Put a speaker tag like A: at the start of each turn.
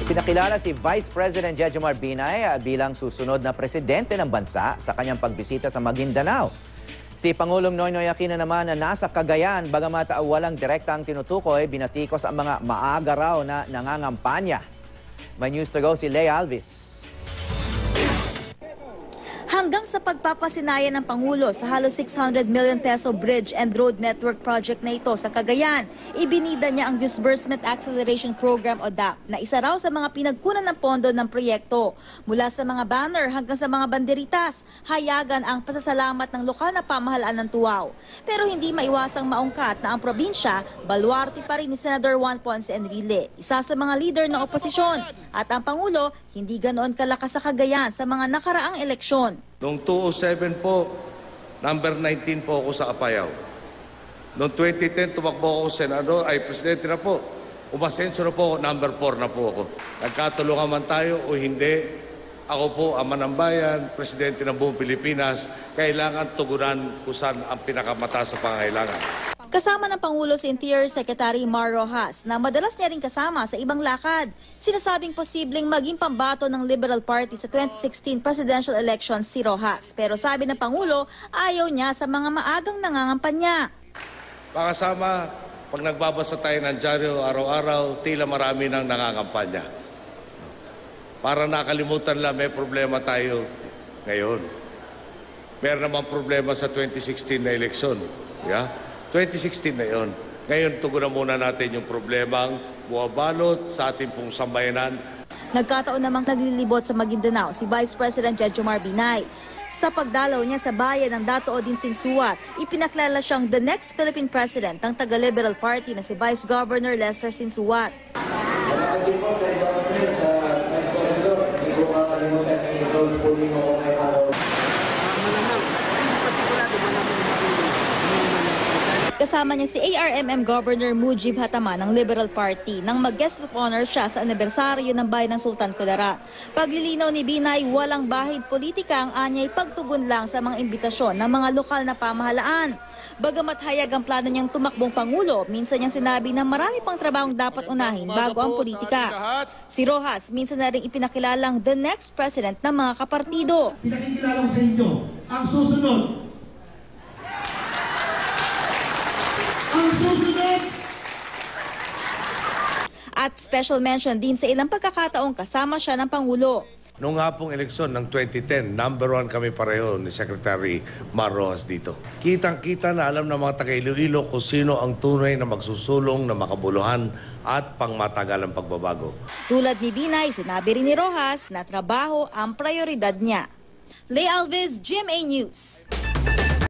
A: Pinakilala si Vice President Jejomar Binay bilang susunod na presidente ng bansa sa kanyang pagbisita sa Maguindanao. Si Pangulong Noynoy Aquino naman na nasa Cagayan, bagamat walang direktang tinutukoy, binatikos ang mga maaga raw na nangangampanya. May news to go si Lea Alvis.
B: Hanggang sa pagpapasinayan ng Pangulo sa halos 600 million peso bridge and road network project na ito sa Cagayan, ibinida niya ang Disbursement Acceleration Program o DAP na isa raw sa mga pinagkunan ng pondo ng proyekto. Mula sa mga banner hanggang sa mga banderitas, hayagan ang pasasalamat ng lokal na pamahalaan ng Tuaw. Pero hindi maiwasang maungkat na ang probinsya, baluarte pa rin ni Senador Juan Ponce Enrile, isa sa mga leader ng oposisyon. At ang Pangulo, hindi ganoon kalakas sa Cagayan sa mga nakaraang eleksyon.
C: Noong 2007 po, number 19 po ako sa Apayao. Noong 2010, tumakbo ako senador, presidente na po. Umasenso na po ako, number 4 na po ako. Nagkatulungan man tayo o hindi, ako po, ama ng bayan, presidente ng buong Pilipinas, kailangan tugunan kung saan ang pinakamataas sa pangailangan.
B: Kasama ng Pangulo si Interior Secretary Mar Rojas na madalas niya rin kasama sa ibang lakad. Sinasabing posibleng maging pambato ng Liberal Party sa 2016 presidential elections si Rojas. Pero sabi ng Pangulo, ayaw niya sa mga maagang nangangampanya.
C: Pakasama, pag nagbabasa tayo ng dyaryo araw-araw, tila marami nang nangangampanya. Para nakalimutan lang, may problema tayo ngayon. Meron naman problema sa 2016 na eleksyon. 2016 na yon. Ngayon, tugunan muna natin yung problemang buwabalot sa ating pong sambayanan.
B: Nagkataon namang naglilibot sa Maguindanao si Vice President Jejomar Binay. Sa pagdalaw niya sa bayan ng Dato Odin Sinsuat, ipinaklala siyang the next Philippine President ng taga-Liberal Party na si Vice Governor Lester Sinsuat. Kasama niya si ARMM Governor Mujib Hataman ng Liberal Party nang mag-guest of honor siya sa anibersaryo ng bayan ng Sultan Kudarat. Paglilinaw ni Binay, walang bahid politika ang anyay pagtugon lang sa mga imbitasyon ng mga lokal na pamahalaan. Bagamat hayag ang plano niyang tumakbong Pangulo, minsan niyang sinabi na marami pang trabahong dapat unahin bago ang politika. Si Rojas minsan na rin ipinakilalang the next president ng mga kapartido.
D: Pinakikilala ko sa inyo ang susunod.
B: At special mention din sa ilang pagkakataong kasama siya ng Pangulo.
C: Noong nga pong eleksyon ng 2010, number 1 kami pareho ni Secretary Mar Rojas dito. Kitang-kita na alam ng mga taga-Iloilo kung sino ang tunay na magsusulong na makabuluhan at pangmatagalang pagbabago.
B: Tulad ni Binay, sinabi rin ni Rojas na trabaho ang prioridad niya. Lea Alvis, GMA News.